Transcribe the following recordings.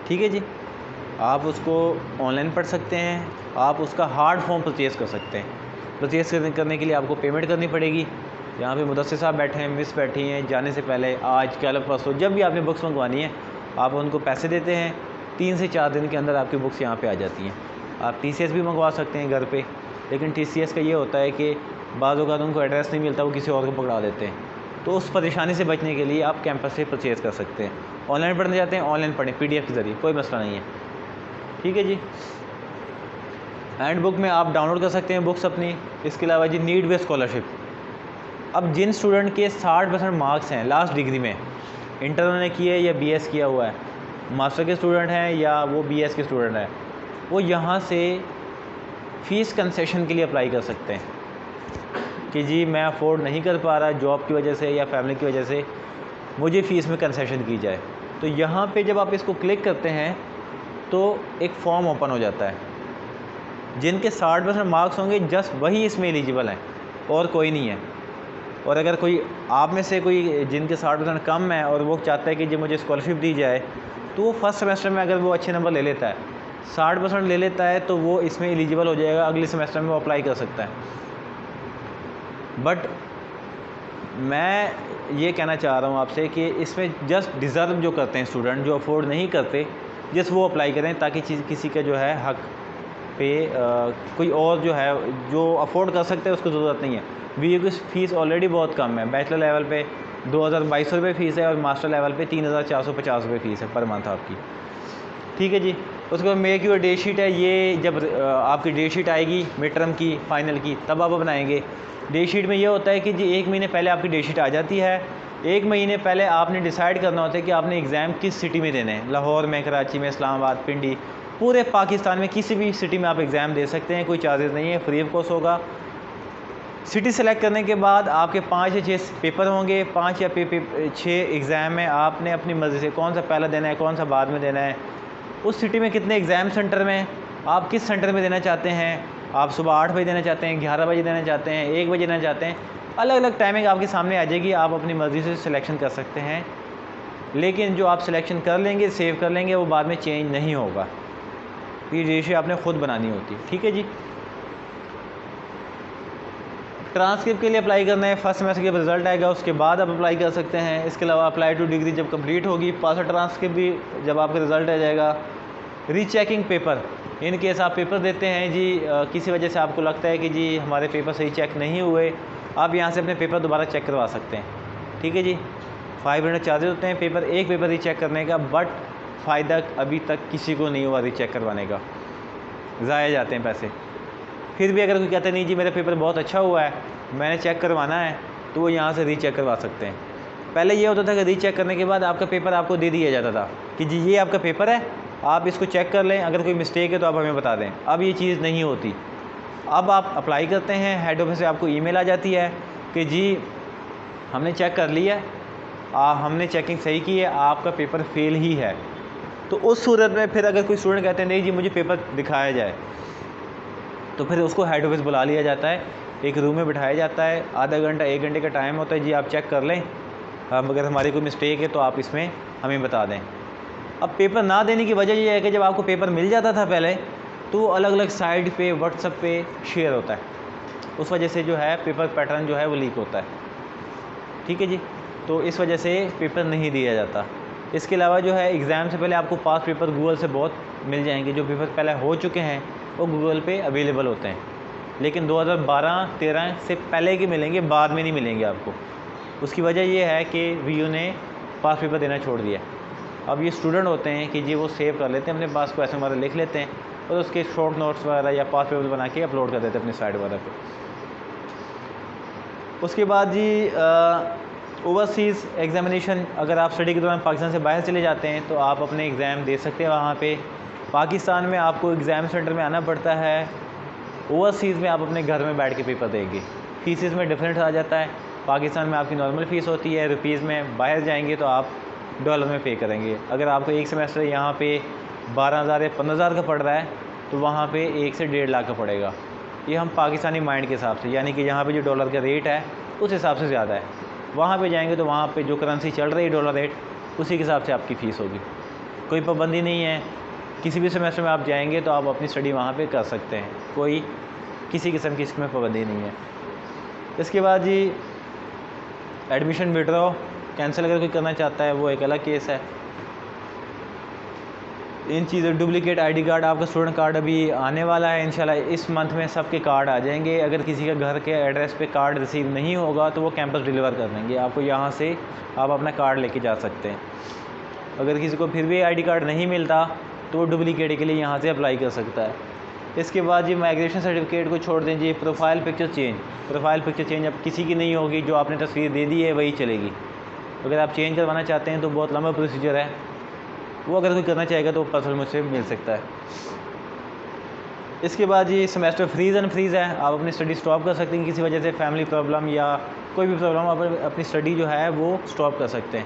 ठीक है जी। आप उसको ऑनलाइन पढ़ सकते हैं, आप उसका हार्ड फॉर्म परचेज़ कर सकते हैं। परचेज़ करने के लिए आपको पेमेंट करनी पड़ेगी। यहाँ पे मुदस्सिर साहब बैठे हैं, मिस बैठी हैं, जाने से पहले आज कल परसों जब भी आपने बुक्स मंगवानी है आप उनको पैसे देते हैं, 3 से 4 दिन के अंदर आपकी बुक्स यहाँ पे आ जाती हैं। आप TCS भी मंगवा सकते हैं घर पे, लेकिन TCS का ये होता है कि बाज़ औक़ात उनको एड्रेस नहीं मिलता, वो किसी और को पकड़ा देते हैं। तो उस परेशानी से बचने के लिए आप कैंपस से परचेज़ कर सकते हैं। ऑनलाइन पढ़ने जाते हैं, ऑनलाइन पढ़ें PDF के ज़रिए, कोई मसला नहीं है। ठीक है जी। हैंड बुक में आप डाउनलोड कर सकते हैं बुक्स अपनी। इसके अलावा जी नीड बेस्ड स्कॉलरशिप। अब जिन स्टूडेंट के 60% मार्क्स हैं लास्ट डिग्री में, इंटर उन्होंने की है या BS किया हुआ है, मास्टर के स्टूडेंट हैं या वो BS के स्टूडेंट हैं, वो यहाँ से फ़ीस कंसेशन के लिए अप्लाई कर सकते हैं कि जी मैं अफोर्ड नहीं कर पा रहा जॉब की वजह से या फैमिली की वजह से, मुझे फ़ीस में कंसेशन की जाए। तो यहाँ पे जब आप इसको क्लिक करते हैं तो एक फॉर्म ओपन हो जाता है। जिनके 60% मार्क्स होंगे जस्ट वही इसमें एलिजिबल हैं और कोई नहीं है। और अगर कोई आप में से कोई जिनके 60% कम है और वो चाहता है कि जी मुझे स्कॉलरशिप दी जाए, तो वो फर्स्ट सेमेस्टर में अगर वो अच्छे नंबर ले लेता है, 60% ले लेता है, तो वो इसमें एलिजिबल हो जाएगा, अगले सेमेस्टर में वो अप्लाई कर सकता है। बट मैं ये कहना चाह रहा हूँ आपसे कि इसमें जस्ट डिज़र्व जो करते हैं स्टूडेंट, जो अफोर्ड नहीं करते, जस्ट वो अप्लाई करें, ताकि किसी का जो है हक पे कोई और जो है जो अफोर्ड कर सकते हैं उसको ज़रूरत नहीं है। BA की फ़ीस ऑलरेडी बहुत कम है। बैचलर लेवल पे 2200 रुपये फ़ीस है और मास्टर लेवल पे 3450 रुपये फ़ीस है पर मंथ आपकी। ठीक है जी। उसके बाद मेक योर डेट शीट है, ये जब आपकी डेट शीट आएगी मिड टर्म की, फाइनल की, तब आप बनाएंगे। डेट शीट में ये होता है कि जी 1 महीने पहले आपकी डेट शीट आ जाती है। 1 महीने पहले आपने डिसाइड करना होता है कि आपने एग्ज़ाम किस सिटी में देने हैं। लाहौर में, कराची में, इस्लामाबाद, पिंडी, पूरे पाकिस्तान में किसी भी सिटी में आप एग्ज़ाम दे सकते हैं, कोई चार्जेस नहीं है, फ्री ऑफ कॉस्ट होगा। सिटी सेलेक्ट करने के बाद आपके 5 या 6 पेपर होंगे। 5 या 6 एग्ज़ाम में आपने अपनी मर्ज़ी से कौन सा पहला देना है, कौन सा बाद में देना है, उस सिटी में कितने एग्ज़ाम सेंटर में, आप किस सेंटर में देना चाहते हैं, आप सुबह 8 बजे देना चाहते हैं, 11 बजे देना चाहते हैं, 1 बजे देना चाहते हैं, अलग अलग टाइमिंग आपके सामने आ जाएगी। आप अपनी मर्ज़ी से सिलेक्शन कर सकते हैं, लेकिन जो आप सिलेक्शन कर लेंगे, सेव कर लेंगे, वो बाद में चेंज नहीं होगा। ये रेशियो आपने ख़ुद बनानी होती है। ठीक है जी। ट्रांसक्रिप्ट के लिए अप्लाई करना है, फर्स्ट सेमेस्टर के रिज़ल्ट आएगा उसके बाद आप अप्लाई कर सकते हैं। इसके अलावा अप्लाई टू डिग्री जब कंप्लीट होगी, पास ट्रांसक्रिप्ट भी जब आपका रिज़ल्ट आ जाएगा। रीचेकिंग पेपर, इन केस आप पेपर देते हैं जी, किसी वजह से आपको लगता है कि जी हमारे पेपर सही चेक नहीं हुए, आप यहाँ से अपने पेपर दोबारा चेक करवा सकते हैं। ठीक है जी। 500 चार्जेस होते हैं एक पेपर रीचेक करने का, बट फ़ायदा अभी तक किसी को नहीं हुआ रीचेक करवाने का, ज़ाया जाते हैं पैसे। फिर भी अगर कोई कहता है नहीं जी मेरा पेपर बहुत अच्छा हुआ है, मैंने चेक करवाना है, तो वो यहाँ से रीचेक करवा सकते हैं। पहले ये होता था कि रीचेक करने के बाद आपका पेपर आपको दे दिया जाता था कि जी ये आपका पेपर है, आप इसको चेक कर लें, अगर कोई मिस्टेक है तो आप हमें बता दें। अब ये चीज़ नहीं होती। अब आप अप्लाई करते हैं, हेड ऑफिस से आपको ईमेल आ जाती है कि जी हमने चेक कर लिया है, हमने चेकिंग सही की है, आपका पेपर फेल ही है। तो उस सूरत में फिर अगर कोई स्टूडेंट कहते हैं नहीं जी मुझे पेपर दिखाया जाए, तो फिर उसको हेड ऑफिस बुला लिया जाता है, एक रूम में बिठाया जाता है, आधा घंटा 1 घंटे का टाइम होता है, जी आप चेक कर लें, अगर हमारी कोई मिस्टेक है तो आप इसमें हमें बता दें। अब पेपर ना देने की वजह यह है कि जब आपको पेपर मिल जाता था पहले, तो अलग अलग साइट पे व्हाट्सएप पे शेयर होता है, उस वजह से जो है पेपर पैटर्न जो है वो लीक होता है। ठीक है जी। तो इस वजह से पेपर नहीं दिया जाता। इसके अलावा जो है एग्ज़ाम से पहले आपको पास पेपर गूगल से बहुत मिल जाएंगे, जो पेपर पहले हो चुके हैं वो गूगल पे अवेलेबल होते हैं, लेकिन 2012-13 से पहले के मिलेंगे, बाद में नहीं मिलेंगे आपको। उसकी वजह ये है कि VU ने पास पेपर देना छोड़ दिया। अब ये स्टूडेंट होते हैं कि जी वो सेव कर लेते हैं अपने पास, क्वेश्चन वगैरह लिख लेते हैं और उसके शॉर्ट नोट्स वगैरह या पास पेपर बना के अपलोड कर देते हैं अपनी साइट वगैरह पे। उसके बाद जी ओवरसीज़ एग्ज़ामिनेशन, अगर आप स्टडी के दौरान पाकिस्तान से बाहर चले जाते हैं तो आप अपने एग्ज़ाम दे सकते हैं वहाँ पे। पाकिस्तान में आपको एग्ज़ाम सेंटर में आना पड़ता है, ओवरसीज़ में आप अपने घर में बैठ के पेपर देंगे। फ़ीसेस में डिफरेंस आ जाता है। पाकिस्तान में आपकी नॉर्मल फ़ीस होती है रुपीज़ में, बाहर जाएंगे तो आप डॉलर में पे करेंगे। अगर आपको एक सेमेस्टर यहाँ पे 12,000 या 15,000 का पड़ रहा है तो वहाँ पे 1 से 1.5 लाख का पड़ेगा। ये हम पाकिस्तानी माइंड के हिसाब से, यानी कि यहाँ पे जो डॉलर का रेट है उस हिसाब से ज़्यादा है। वहाँ पे जाएंगे तो वहाँ पे जो करेंसी चल रही है डॉलर रेट, उसी के हिसाब से आपकी फ़ीस होगी। कोई पाबंदी नहीं है, किसी भी सेमेस्टर में आप जाएंगे तो आप अपनी स्टडी वहाँ पे कर सकते हैं, कोई किसी किस्म की इसमें पाबंदी नहीं है। इसके बाद जी एडमिशन विड्रॉ कैंसिल अगर कोई करना चाहता है वो एक अलग केस है। इन चीज़ों डुप्लीकेट आईडी कार्ड, आपका स्टूडेंट कार्ड अभी आने वाला है इंशाल्लाह, इस मंथ में सबके कार्ड आ जाएंगे। अगर किसी का घर के एड्रेस पे कार्ड रिसीव नहीं होगा तो वो कैंपस डिलीवर कर देंगे आपको, यहाँ से आप अपना कार्ड लेके जा सकते हैं। अगर किसी को फिर भी आईडी कार्ड नहीं मिलता तो वो डुप्लीकेट के लिए यहाँ से अप्लाई कर सकता है। इसके बाद जी माइग्रेशन सर्टिफिकेट को छोड़ दें जी, profile picture change. Profile picture change अब किसी की नहीं होगी, जो आपने तस्वीर दे दी है वही चलेगी। अगर आप चेंज करवाना चाहते हैं तो बहुत लंबा प्रोसीजर है, वो अगर कोई करना चाहेगा तो पर्सनल मुझसे मिल सकता है। इसके बाद ये सेमेस्टर फ्रीज़ एंड फ्रीज़ है, आप अपनी स्टडी स्टॉप कर सकते हैं किसी वजह से, फैमिली प्रॉब्लम या कोई भी प्रॉब्लम, आप अपनी स्टडी जो है वो स्टॉप कर सकते हैं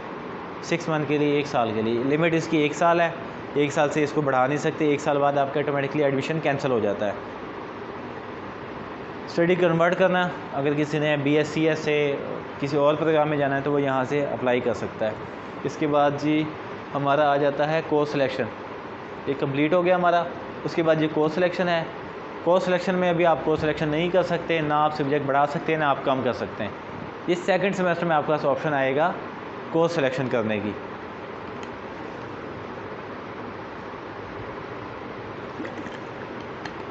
6 मंथ के लिए, 1 साल के लिए। लिमिट इसकी 1 साल है, 1 साल से इसको बढ़ा नहीं सकते, 1 साल बाद आपका ऑटोमेटिकली एडमिशन कैंसिल हो जाता है। स्टडी कन्वर्ट करना, अगर किसी ने BScs से किसी और प्रोग्राम में जाना है तो वो यहाँ से अप्लाई कर सकता है। इसके बाद जी हमारा आ जाता है कोर्स सिलेक्शन, ये कंप्लीट हो गया हमारा। उसके बाद ये कोर्स सिलेक्शन है। कोर्स सिलेक्शन में अभी आप कोर्स सिलेक्शन नहीं कर सकते, ना आप सब्जेक्ट बढ़ा सकते हैं ना आप कम कर सकते हैं। ये सेकंड सेमेस्टर में आपके पास ऑप्शन आएगा कोर्स सिलेक्शन करने की।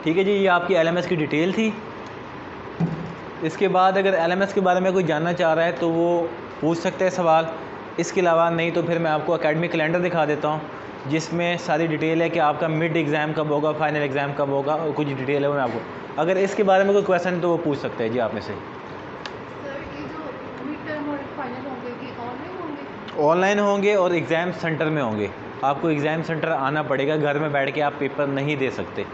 ठीक है जी, ये आपकी LMS की डिटेल थी। इसके बाद अगर LMS के बारे में कोई जानना चाह रहा है तो वो पूछ सकते हैं सवाल। इसके अलावा नहीं तो फिर मैं आपको एकेडमिक कैलेंडर दिखा देता हूँ, जिसमें सारी डिटेल है कि आपका मिड एग्ज़ाम कब होगा, फाइनल एग्ज़ाम कब होगा, और कुछ डिटेल है वो मैं आपको, अगर इसके बारे में कोई क्वेश्चन है तो वो पूछ सकते हैं जी आप में से। ऑनलाइन होंगे और एग्ज़ाम सेंटर में होंगे। आपको एग्ज़ाम सेंटर आना पड़ेगा, घर में बैठ के आप पेपर नहीं दे सकते।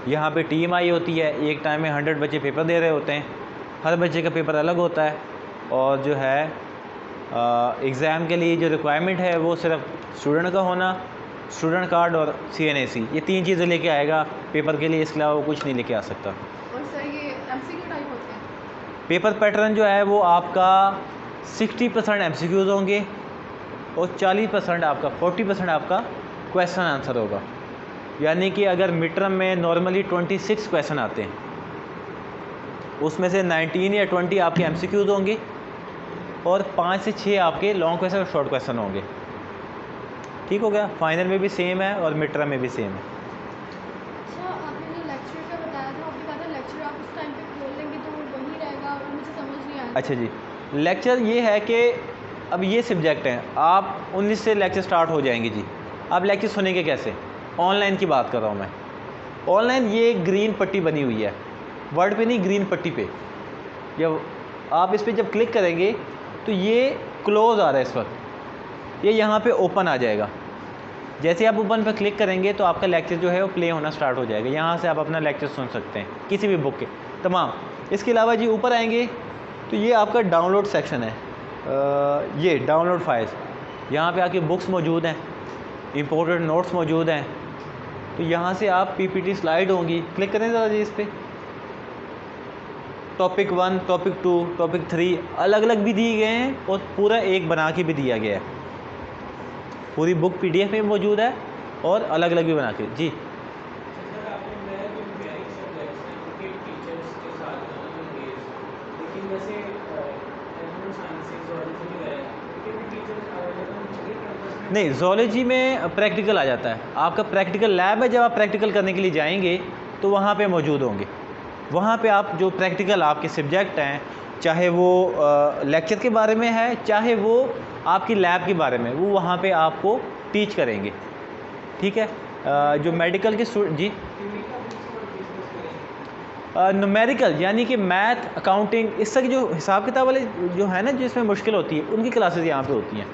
यहाँ पे टीम आई होती है, एक टाइम में 100 बच्चे पेपर दे रहे होते हैं, हर बच्चे का पेपर अलग होता है। और जो है एग्ज़ाम के लिए जो रिक्वायरमेंट है वो सिर्फ स्टूडेंट का होना, स्टूडेंट कार्ड और CNAC, ये 3 चीज़ें लेके आएगा पेपर के लिए, इसके अलावा वो कुछ नहीं लेके आ सकता। और सर ये MCQ टाइप होते हैं? पेपर पैटर्न जो है वो आपका 60% MCQs होंगे और 40% आपका 40% आपका क्वेश्चन आंसर होगा। यानी कि अगर मिड टर्म में नॉर्मली 26 क्वेश्चन आते हैं, उसमें से 19 या 20 आपके MCQs होंगे और 5 से 6 आपके लॉन्ग क्वेश्चन और शॉर्ट क्वेश्चन होंगे। ठीक हो गया। फाइनल में भी सेम है और मिड टर्म में भी सेम है। अच्छा, आपने जो लेक्चर का बताया था, आपने कहा था लेक्चर आप उस टाइम पे खोल लेंगे तो वो वही रहेगा, और मुझे समझ नहीं आया। अच्छा जी, लेक्चर ये है कि अब ये सब्जेक्ट हैं, आप 19 से लेक्चर स्टार्ट हो जाएंगे जी। आप लेक्चर सुनेंगे कैसे? ऑनलाइन की बात कर रहा हूँ मैं। ऑनलाइन ये ग्रीन पट्टी बनी हुई है, वर्ड पे नहीं, ग्रीन पट्टी पे, जब आप इस पर जब क्लिक करेंगे तो ये क्लोज़ आ रहा है इस वक्त, ये यहाँ पे ओपन आ जाएगा। जैसे आप ओपन पर क्लिक करेंगे तो आपका लेक्चर जो है वो प्ले होना स्टार्ट हो जाएगा। यहाँ से आप अपना लेक्चर सुन सकते हैं किसी भी बुक के तमाम। इसके अलावा जी ऊपर आएंगे तो ये आपका डाउनलोड सेक्शन है, ये डाउनलोड फाइल्स, यहाँ पे आपकी बुक्स मौजूद हैं, इंपोर्टेड नोट्स मौजूद हैं। तो यहाँ से आप PPT स्लाइड होंगी, क्लिक करें ज़रा जी इस पर। टॉपिक 1, टॉपिक 2, टॉपिक 3 अलग अलग भी दिए गए हैं और पूरा एक बना के भी दिया गया है। पूरी बुक PDF में मौजूद है और अलग अलग भी बना के जी। नहीं, ज़ूलॉजी में प्रैक्टिकल आ जाता है, आपका प्रैक्टिकल लैब है। जब आप प्रैक्टिकल करने के लिए जाएंगे तो वहाँ पे मौजूद होंगे। वहाँ पे आप जो प्रैक्टिकल आपके सब्जेक्ट हैं, चाहे वो लेक्चर के बारे में है, चाहे वो आपकी लैब के बारे में, वो वहाँ पे आपको टीच करेंगे। ठीक है। जो मेडिकल के स्टूडेंट जी, न्यूमेरिकल यानी कि मैथ, अकाउंटिंग, इस तरह की जो हिसाब किताब वाले जो है ना, जिसमें मुश्किल होती है, उनकी क्लासेस यहाँ पे होती हैं।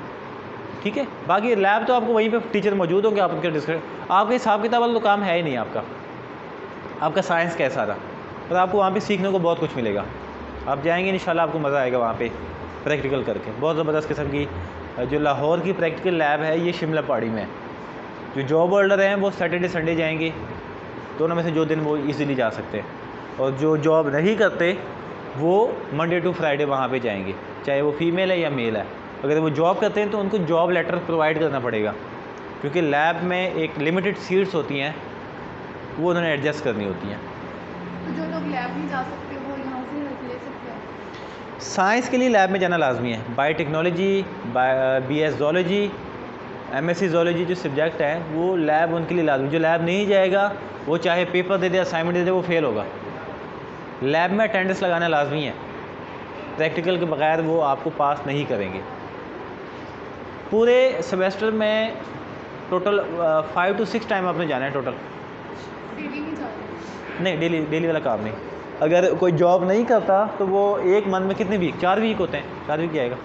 ठीक है। बाकी लैब तो आपको वहीं पे टीचर मौजूद होंगे, आप उनके डिस्कस, आपके हिसाब किताब वाला तो काम है ही नहीं आपका साइंस का है सारा। और आपको वहाँ पे सीखने को बहुत कुछ मिलेगा। आप जाएंगे इंशाल्लाह, आपको मज़ा आएगा वहाँ पे प्रैक्टिकल करके। बहुत ज़बरदस्त किस्म की जो लाहौर की प्रैक्टिकल लैब है, ये शिमला पहाड़ी में है। जो जॉब होल्डर हैं वो सैटरडे संडे जाएंगे, दोनों में से जो दिन वो ईज़िली जा सकते हैं। और जो जॉब नहीं करते वो मंडे टू फ्राइडे वहाँ पे जाएंगे, चाहे वो फीमेल है या मेल है। अगर वो जॉब करते हैं तो उनको जॉब लेटर प्रोवाइड करना पड़ेगा, क्योंकि लैब में एक लिमिटेड सीट्स होती हैं, वो उन्होंने एडजस्ट करनी होती हैं। तो जो लोग लैब नहीं जा सकते वो यहाँ से हेल्प ले सकते हैं? साइंस के लिए लैब में जाना लाजमी है। Biotechnology, BS zoology, MSc zoology जो सब्जेक्ट है वो लैब उनके लिए लाजमी। जो लैब नहीं जाएगा वो चाहे पेपर दे दे, असाइनमेंट दे दे, वो फेल होगा। लैब में अटेंडेंस लगाना लाजमी है, प्रैक्टिकल के बगैर वो आपको पास नहीं करेंगे। पूरे सेमेस्टर में टोटल 5 to 6 टाइम आपने जाना है टोटल। डेली नहीं जाते? नहीं, डेली वाला काम नहीं। अगर कोई जॉब नहीं करता तो वो एक मंथ में कितने वीक, 4 वीक होते हैं, 4 वीक आएगा।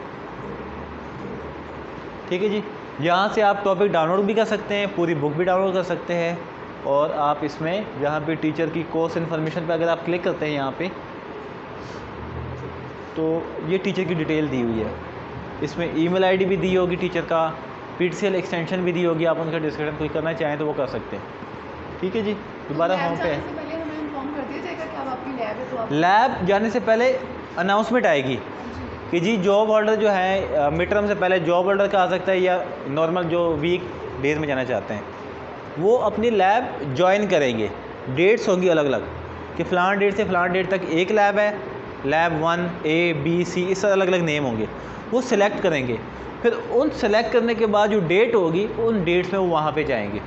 ठीक है जी। यहाँ से आप टॉपिक डाउनलोड भी कर सकते हैं, पूरी बुक भी डाउनलोड कर सकते हैं, और आप इसमें यहाँ पे टीचर की कोर्स इन्फॉर्मेशन पे अगर आप क्लिक करते हैं यहाँ पे, तो ये टीचर की डिटेल दी हुई है। इसमें ईमेल आईडी भी दी होगी टीचर का, PTCL एक्सटेंशन भी दी होगी, आप उनका डिस्कशन कोई करना चाहें तो वो कर सकते हैं। ठीक है जी। दोबारा होम पे लैब जाने से पहले अनाउंसमेंट आएगी कि जी जॉब ऑर्डर जो है मिड टर्म से पहले जॉब ऑर्डर का आ सकता है, या नॉर्मल जो वीक डेज में जाना चाहते हैं वो अपनी लैब ज्वाइन करेंगे। डेट्स होंगी अलग अलग कि फ़लाँ डेट से फ़लाँ डेट तक एक लैब है, लैब 1 A B C, इस अलग अलग नेम होंगे, वो सिलेक्ट करेंगे। फिर उन सेलेक्ट करने के बाद जो डेट होगी उन डेट्स में वो वहाँ पे जाएंगे।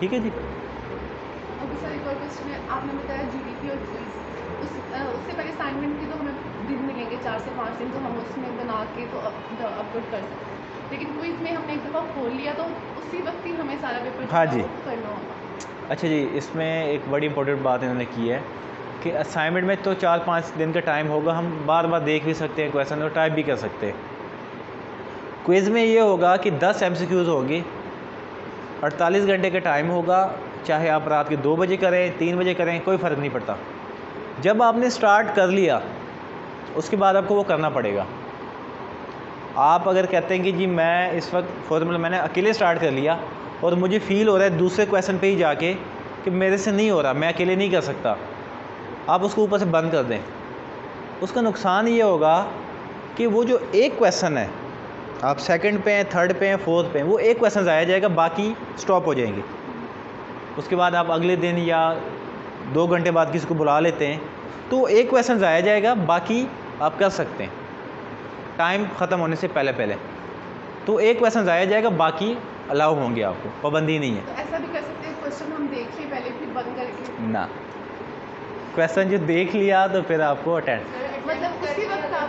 ठीक है जी। सर एक और क्वेश्चन है, आपने बताया GDP और क्विज, उससे पहले असाइनमेंट के तो हमें दिन मिलेंगे 4 से 5 दिन, तो हम उसमें बना के तो अपलोड कर सकते हैं, लेकिन क्विज में हमने एक दफ़ा खोल लिया तो उसी वक्त ही हमें सारा पेपर हाँ जी करना होगा। अच्छा जी, इसमें एक बड़ी इंपॉर्टेंट बात इन्होंने की है कि असाइनमेंट में तो 4-5 दिन का टाइम होगा, हम बार बार देख भी सकते हैं क्वेश्चन और टाइप भी कर सकते हैं। क्विज़ में ये होगा कि 10 MCQs होंगे, 48 घंटे का टाइम होगा, चाहे आप रात के 2 बजे करें, 3 बजे करें, कोई फ़र्क नहीं पड़ता। जब आपने स्टार्ट कर लिया उसके बाद आपको वो करना पड़ेगा। आप अगर कहते हैं कि जी मैं इस वक्त फॉर्मूला मैंने अकेले स्टार्ट कर लिया और मुझे फ़ील हो रहा है दूसरे क्वेश्चन पे ही जाके कि मेरे से नहीं हो रहा, मैं अकेले नहीं कर सकता, आप उसको ऊपर से बंद कर दें। उसका नुकसान ये होगा कि वो जो एक क्वेश्चन है, आप सेकंड पे हैं, थर्ड पे हैं, फोर्थ पे हैं, वो एक क्वेश्चन ज़ाया जाएगा, बाकी स्टॉप हो जाएंगे। उसके बाद आप अगले दिन या 2 घंटे बाद किसी को बुला लेते हैं तो एक क्वेश्चन ज़ाया जाएगा, बाकी आप कर सकते हैं टाइम ख़त्म होने से पहले पहले। तो एक क्वेश्चन ज़ाया जाएगा, बाकी अलाउ होंगे, आपको पाबंदी नहीं है। तो ऐसा भी कर सकते हैं क्वेश्चन हम देख लें पहले फिर बंद करके? ना, क्वेश्चन जो देख लिया तो फिर आपको अटेंड, मतलब उसी वक्त आप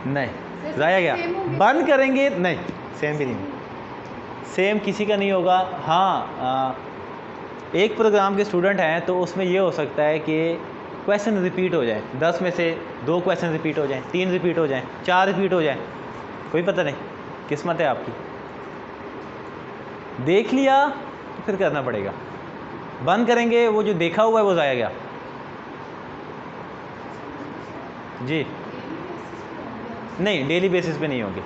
नहीं ज़ाया गया, बंद करेंगे नहीं, सेम भी नहीं, सेम किसी का नहीं होगा। हाँ, एक प्रोग्राम के स्टूडेंट हैं तो उसमें ये हो सकता है कि क्वेश्चन रिपीट हो जाए, 10 में से 2 क्वेश्चन रिपीट हो जाएं, 3 रिपीट हो जाएं, 4 रिपीट हो जाएं, कोई पता नहीं, किस्मत है आपकी। देख लिया तो फिर करना पड़ेगा, बंद करेंगे वो जो देखा हुआ है वो ज़ाया गया। जी नहीं, डेली बेसिस पे नहीं होंगे,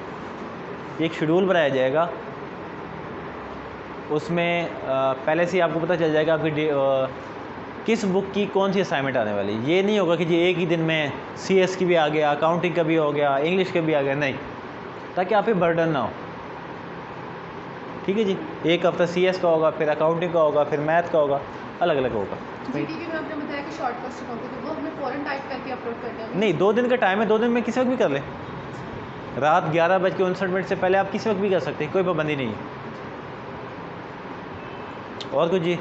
एक शेड्यूल बनाया जाएगा, उसमें पहले से ही आपको पता चल जाएगा आपकी किस बुक की कौन सी असाइनमेंट आने वाली। ये नहीं होगा कि जी एक ही दिन में CS की भी आ गया, अकाउंटिंग का भी हो गया, इंग्लिश का भी आ गया, नहीं, ताकि आप पे बर्डन ना हो। ठीक है जी, एक हफ्ता CS का होगा, फिर अकाउंटिंग का होगा, फिर मैथ का होगा, अलग अलग होगा। GDP में आपने बताया कि शॉर्ट क्वेश्चन होंगे तो वो हमें फ़ौरन टाइप करके अपलोड करना है? नहीं, 2 दिन का टाइम है, 2 दिन में किसी वक्त भी कर लें, रात 11:59 से पहले आप किसी वक्त भी कर सकते हैं, कोई पाबंदी नहीं है। और कुछ जी?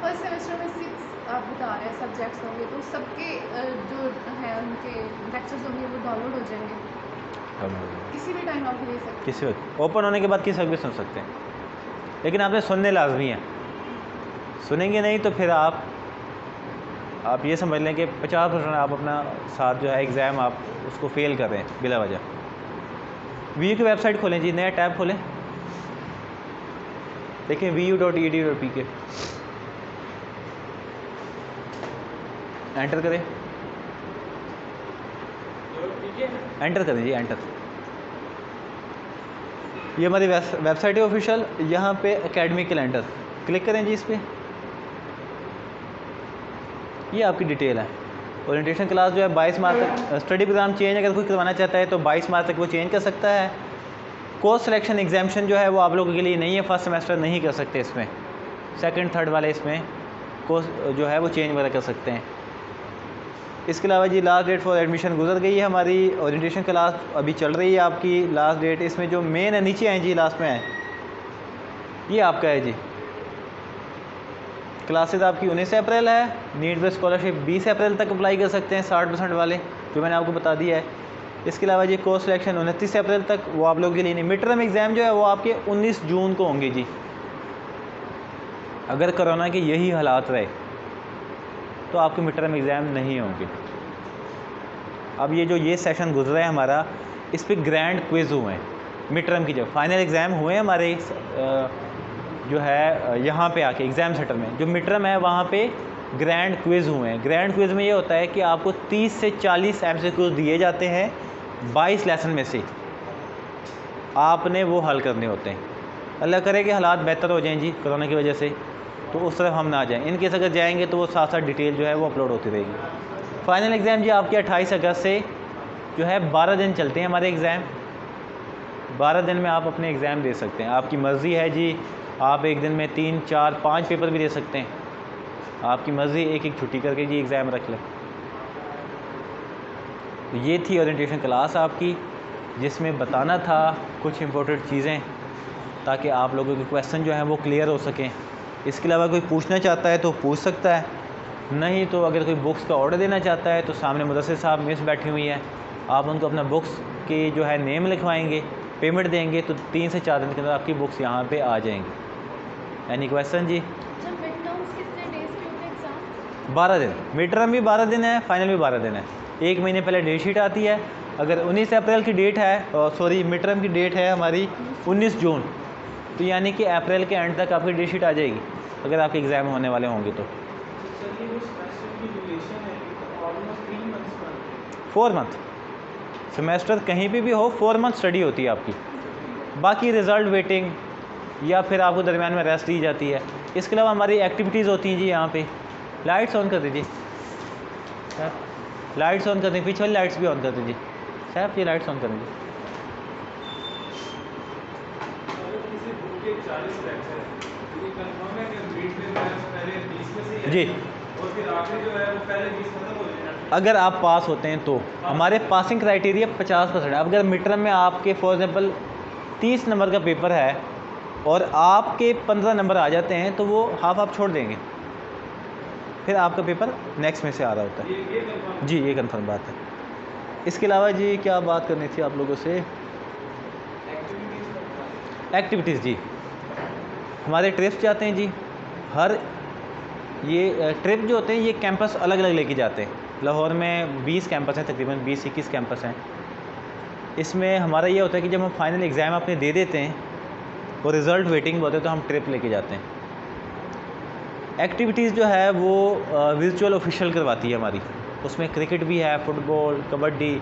फर्स्ट सेमेस्टर में 6 आप बता रहे हैं सब्जेक्ट्स होंगे, तो सबके जो हैं उनके लेक्चर्स होंगे वो डाउनलोड हो जाएंगे, किसी भी टाइम आप ले सकते हैं? किसी वक्त, ओपन होने के बाद किसी वक्त भी सुन सकते हैं, लेकिन आपने सुनने लाजमी है। सुनेंगे नहीं तो फिर आप ये समझ लें कि 50% आप अपना साथ जो है एग्ज़ाम आप उसको फ़ेल कर रहे हैं बिला वजह। VU की वेबसाइट खोलें जी, नया टैब खोलें, देखें vu.edu.pk, एंटर करें, एंटर करें जी, एंटर। ये हमारी वेबसाइट है ऑफिशियल, यहाँ पे एकेडमिक कैलेंडर क्लिक करें जी, इस पर ये आपकी डिटेल है। ओरिएंटेशन क्लास जो है 22 मार्च तक, स्टडी प्रोग्राम चेंज अगर कोई करवाना चाहता है तो 22 मार्च तक वो चेंज कर सकता है। कोर्स सिलेक्शन एग्जामिशन जो है वो आप लोगों के लिए नहीं है, फर्स्ट सेमेस्टर नहीं कर सकते इसमें, सेकंड थर्ड वाले इसमें कोर्स जो है वो चेंज वगैरह कर सकते हैं। इसके अलावा जी लास्ट डेट फॉर एडमिशन गुजर गई है, हमारी ओरिएंटेशन क्लास अभी चल रही है आपकी। लास्ट डेट इसमें जो मेन है नीचे आए जी, लास्ट में है, ये आपका है जी। क्लासेस आपकी 19 अप्रैल है, नीट बेस्ड स्कॉलरशिप 20 अप्रैल तक अप्लाई कर सकते हैं 60% वाले, जो मैंने आपको बता दिया है। इसके अलावा जी कोर्स सिलेक्शन 29 अप्रैल तक, वो आप लोगों के लिए नहीं। मिड टर्म एग्ज़ाम जो है वो आपके 19 जून को होंगे जी। अगर कोरोना के यही हालात रहे तो आपके मिड टर्म एग्ज़ाम नहीं होंगे। अब ये सेशन गुजरा है हमारा, इस पर ग्रैंड क्विज़ हुए हैं मिड टर्म की, जब फाइनल एग्ज़ाम हुए हैं हमारे जो है यहाँ पे आके एग्ज़ाम सेंटर में, जो मिड टर्म है वहाँ पे ग्रैंड क्विज़ हुए हैं। ग्रैंड क्विज़ में ये होता है कि आपको 30 से 40 MCQ दिए जाते हैं 22 लेसन में से, आपने वो हल करने होते हैं। अल्लाह करे कि हालात बेहतर हो जाएं जी कोरोना की वजह से, तो उस तरफ हम ना जाएं। इन केस अगर जाएंगे तो वो साथ साथ डिटेल जो है वो अपलोड होती रहेगी। फ़ाइनल एग्ज़ाम जी आपके 28 अगस्त से जो है 12 दिन चलते हैं हमारे एग्ज़ाम। 12 दिन में आप अपने एग्ज़ाम दे सकते हैं, आपकी मर्ज़ी है जी। आप एक दिन में 3 4 5 पेपर भी दे सकते हैं, आपकी मर्ज़ी, एक एक छुट्टी करके जी एग्ज़ाम रख लें। तो ये थी ओरिएंटेशन क्लास आपकी, जिसमें बताना था कुछ इंपॉर्टेंट चीज़ें, ताकि आप लोगों के क्वेश्चन जो हैं वो क्लियर हो सकें। इसके अलावा कोई पूछना चाहता है तो पूछ सकता है, नहीं तो अगर कोई बुक्स का ऑर्डर देना चाहता है तो सामने मुदस्सिर साहब मिस बैठी हुई हैं, आप उनको अपना बुक्स के जो है नेम लिखवाएंगे, पेमेंट देंगे, तो 3 से 4 दिन के अंदर आपकी बुक्स यहाँ पे आ जाएंगी। एनी क्वेश्चन जी? 12 दिन, मिड टर्म भी 12 दिन है, फाइनल भी 12 दिन है। 1 महीने पहले डेट शीट आती है। अगर 19 अप्रैल की डेट है, सॉरी मिड टर्म की डेट है हमारी 19 जून, तो यानी कि अप्रैल के एंड तक आपकी डेट शीट आ जाएगी अगर आपके एग्ज़ाम होने वाले होंगे तो। 4 मंथ सेमेस्टर कहीं पे भी हो, 4 मंथ स्टडी होती है आपकी। बाकी रिज़ल्ट वेटिंग या फिर आपको दरमियान में रेस्ट दी जाती है। इसके अलावा हमारी एक्टिविटीज़ होती हैं जी। यहाँ पे लाइट्स ऑन कर दीजिए सर, लाइट्स ऑन कर दीजिए, पीछे वाली लाइट्स भी ऑन कर दीजिए साहब, ये लाइट्स ऑन कर दीजिए। जी, अगर आप पास होते हैं तो हमारे पासिंग क्राइटेरिया 50% है। अगर मिड टर्म में आपके फॉर एग्जांपल 30 नंबर का पेपर है और आपके 15 नंबर आ जाते हैं तो वो हाफ आप छोड़ देंगे, फिर आपका पेपर नेक्स्ट में से आ रहा होता है जी, ये कंफर्म बात है। इसके अलावा जी क्या बात करनी थी आप लोगों से? एक्टिविटीज़ जी, हमारे ट्रिप्स जाते हैं जी। हर ये ट्रिप जो होते हैं ये कैंपस अलग अलग लेके जाते हैं। लाहौर में 20 कैंपस हैं, तकरीबन 20-21 कैंपस हैं। इसमें हमारा ये होता है कि जब हम फाइनल एग्ज़ाम अपने दे देते हैं और रिज़ल्ट वेटिंग होते हैं तो हम ट्रिप लेके जाते हैं। एक्टिविटीज़ जो है वो विजुअल ऑफिशियल करवाती है हमारी, उसमें क्रिकेट भी है, football, kabaddi,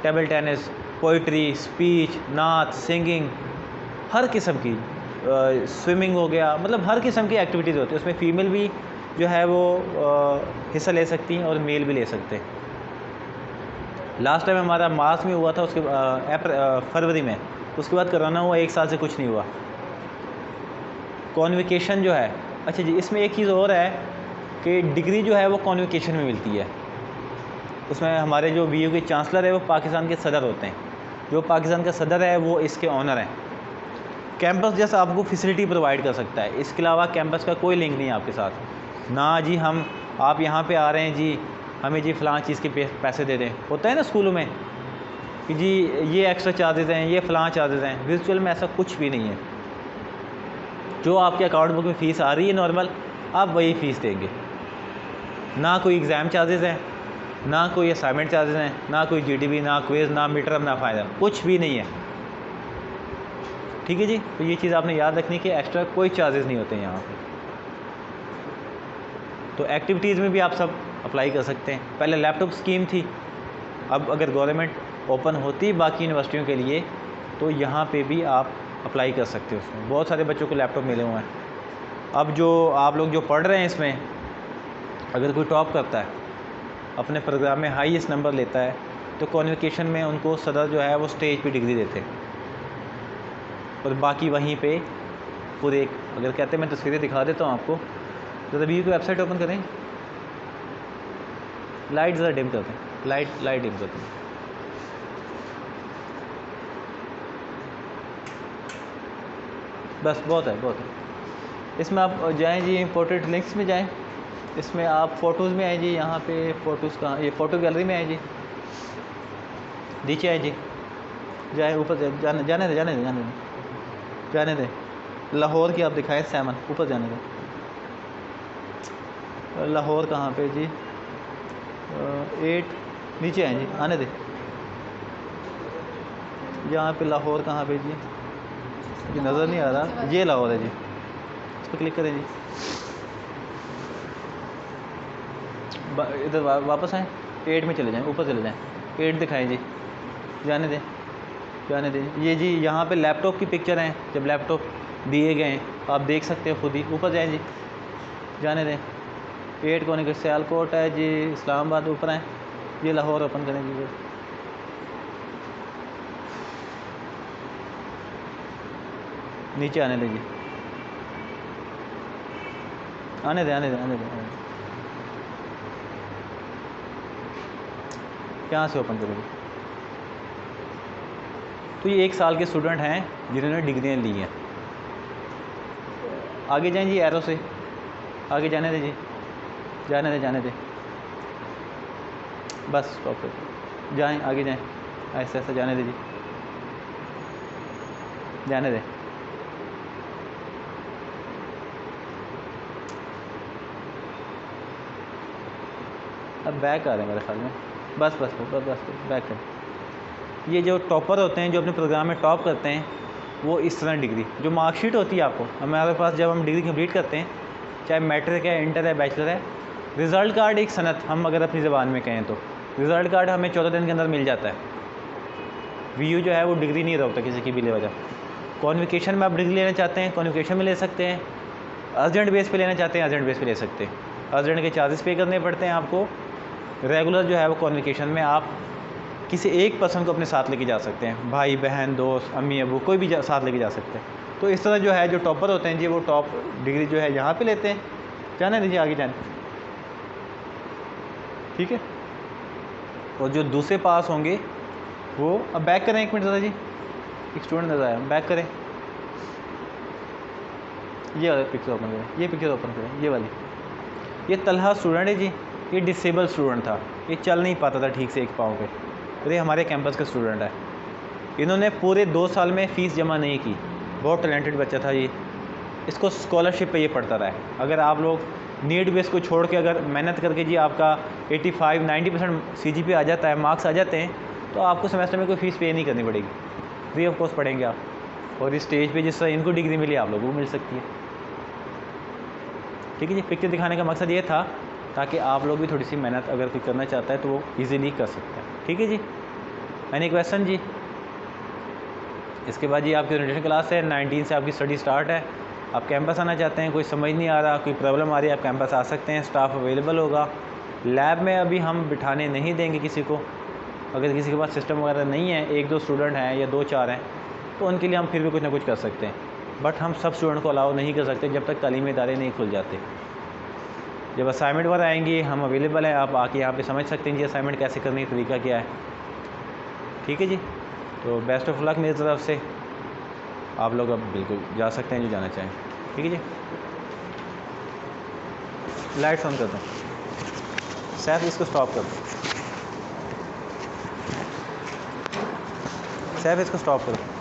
table tennis, poetry, speech, नाच, सिंगिंग, हर किस्म की, स्विमिंग हो गया, मतलब हर किस्म की एक्टिविटीज़ होती है। उसमें फ़ीमेल भी जो है वो हिस्सा ले सकती हैं और मेल भी ले सकते हैं। लास्ट टाइम हमारा मार्च में हुआ था, उसके फरवरी में, उसके बाद कोरोना हुआ, 1 साल से कुछ नहीं हुआ। कॉन्विकेशन जो है, अच्छा जी इसमें एक चीज़ और है कि डिग्री जो है वो कॉन्विकेशन में मिलती है। उसमें हमारे जो BU के चांसलर है वो पाकिस्तान के सदर होते हैं, जो पाकिस्तान का सदर है वो इसके ऑनर हैं। कैंपस जैसा आपको फैसिलिटी प्रोवाइड कर सकता है, इसके अलावा कैंपस का कोई लिंक नहीं है आपके साथ ना जी। आप यहाँ पे आ रहे हैं जी, हमें जी फ़लाँ चीज़ के पैसे दे दें, होता है ना स्कूलों में कि जी ये एक्स्ट्रा चार्जेज़ हैं, ये फ़लाँ चार्जेज़ हैं। वर्चुअल में ऐसा कुछ भी नहीं है। जो आपके अकाउंट बुक में फ़ीस आ रही है नॉर्मल, आप वही फ़ीस देंगे। ना कोई एग्ज़ाम चार्जेज़ हैं, ना कोई असाइनमेंट चार्जेज़ हैं, ना कोई GTB, ना क्विज़, ना मिड टर्म, ना फ़ाइनल, कुछ भी नहीं है। ठीक है जी, तो ये चीज़ आपने याद रखनी कि एक्स्ट्रा कोई चार्जेस नहीं होते यहाँ पे। तो एक्टिविटीज़ में भी आप सब अप्लाई कर सकते हैं। पहले लैपटॉप स्कीम थी, अब अगर गवर्नमेंट ओपन होती बाकी यूनिवर्सिटियों के लिए तो यहाँ पे भी आप अप्लाई कर सकते हो। उसमें बहुत सारे बच्चों को लैपटॉप मिले हुए हैं। अब जो आप लोग जो पढ़ रहे हैं इसमें, अगर कोई टॉप करता है, अपने प्रोग्राम में हाईएस्ट नंबर लेता है, तो कॉन्वोकेशन में उनको सदर जो है वो स्टेज पे डिग्री देते हैं। और बाकी वहीं पे पूरे एक, अगर कहते हैं मैं तस्वीरें दिखा देता हूँ आपको। ज़रा वीवो की वेबसाइट ओपन करें, लाइट ज़रा डिम करते हैं, लाइट डिम करते हैं। बस बहुत है, बहुत है। इसमें आप जाएँ जी, इंपोर्टेड लिंक्स में जाएँ, इसमें आप फ़ोटोज़ में आए जी, यहाँ पे फ़ोटोज़ कहाँ, ये फ़ोटो गैलरी में आए जी, नीचे आए जी, जाए ऊपर जाने दें। लाहौर की आप दिखाएं 7, ऊपर जाने दें। लाहौर कहाँ पे जी, 8 नीचे आए जी, आने दें। यहाँ पे लाहौर कहाँ पे जी, ये नज़र नहीं आ रहा, ये लाहौर है जी, इस पर क्लिक करें जी। इधर वापस आएँ, 8 में चले जाएँ, ऊपर चले जाएँ, 8 दिखाएं जी, जाने दें। ये जी यहाँ पे लैपटॉप की पिक्चर हैं, जब लैपटॉप दिए गए हैं आप देख सकते हो खुद ही। ऊपर जाएँ जी, जाने दें। 8 कोने के सियालकोट है जी, इस्लामाबाद ऊपर आएँ, ये लाहौर ओपन करें जी, नीचे आने दें जी, आने दें। कहाँ से ओपन करेंगे? तो ये 1 साल के स्टूडेंट हैं जिन्होंने डिग्रियाँ ली हैं। आगे जाएं जी, एरो से आगे जाने दें जी, जाने दें। बस स्टॉप कर जाएँ, आगे जाएँ, ऐसे जाने दें जी, जाने दें। अब बैक आ रहे हैं मेरे ख्याल में, बस बैक कर। ये जो टॉपर होते हैं, जो अपने प्रोग्राम में टॉप करते हैं, वो इस तरह डिग्री, जो मार्कशीट होती है आपको हमारे पास जब हम डिग्री कंप्लीट करते हैं, चाहे मैट्रिक है, इंटर है, बैचलर है, रिज़ल्ट कार्ड एक सनद, हम अगर अपनी ज़बान में कहें तो रिज़ल्ट कार्ड हमें 14 दिन के अंदर मिल जाता है। वीयू जो है वो डिग्री नहीं रोकता किसी की भी ले वजह। कॉन्वोकेशन में आप डिग्री लेना चाहते हैं, कॉन्वोकेशन में ले सकते हैं। अर्जेंट बेस पे लेना चाहते हैं, अर्जेंट बेस पे ले सकते हैं। अर्जेंट के चार्जेस पे करने पड़ते हैं आपको। रेगुलर जो है वो कॉन्वोकेशन में आप किसी एक पर्सन को अपने साथ लेके जा सकते हैं, भाई बहन दोस्त अम्मी अबू कोई भी साथ लेके जा सकते हैं। तो इस तरह जो है जो टॉपर होते हैं जी, वो टॉप डिग्री जो है यहाँ पे लेते हैं। जाने दीजिए, आगे जाने, ठीक है। और जो दूसरे पास होंगे वो, अब बैक करें 1 मिनट ज़रा जी, एक स्टूडेंट नज़र आया, बैक करें, ये वाला पिक्चर ओपन करें, ये पिक्चर ओपन करें, ये वाली। ये तलहा स्टूडेंट है जी, ये डिसेबल स्टूडेंट था, ये चल नहीं पाता था ठीक से एक पाँव पे, और ये हमारे कैंपस का स्टूडेंट है। इन्होंने पूरे 2 साल में फ़ीस जमा नहीं की, बहुत टैलेंटेड बच्चा था ये, इसको स्कॉलरशिप पे ये पढ़ता रहा है। अगर आप लोग नीड बेस को छोड़ के अगर मेहनत करके जी आपका 85-90% CGPA आ जाता है, मार्क्स आ जाते हैं, तो आपको सेमेस्टर में कोई फ़ीस पे नहीं करनी पड़ेगी, फ्री ऑफ कॉस्ट पढ़ेंगे आप। और इस स्टेज पे जिस तरह इनको डिग्री मिली आप लोगों को मिल सकती है, ठीक है जी। पिक्चर दिखाने का मकसद ये था ताकि आप लोग भी थोड़ी सी मेहनत अगर कोई करना चाहता है तो वो ईज़िली कर सकता है, ठीक है जी। एनी क्वेश्चन जी? इसके बाद जी आपकी ओरिएंटेशन क्लास है, 19 से आपकी स्टडी स्टार्ट है। आप कैंपस आना चाहते हैं, कोई समझ नहीं आ रहा, कोई प्रॉब्लम आ रही है, आप कैंपस आ सकते हैं, स्टाफ अवेलेबल होगा। लैब में अभी हम बिठाने नहीं देंगे किसी को, अगर किसी के पास सिस्टम वगैरह नहीं है, 1-2 स्टूडेंट हैं या 2-4 हैं, तो उनके लिए हम फिर भी कुछ ना कुछ कर सकते हैं। बट हम सब स्टूडेंट को अलाउ नहीं कर सकते जब तक तालीमी इदारे नहीं खुल जाते। जब असाइनमेंट वगैरह आएंगी हम अवेलेबल हैं, आप आके यहाँ पे समझ सकते हैं जी असाइनमेंट कैसे करने का तरीका क्या है, ठीक है जी। तो बेस्ट ऑफ लक मेरी तरफ से, आप लोग अब बिल्कुल जा सकते हैं जो जाना चाहें, ठीक है जी। लाइट्स ऑन कर दो, सैफ इसको स्टॉप कर दो, सैफ इसको स्टॉप करो।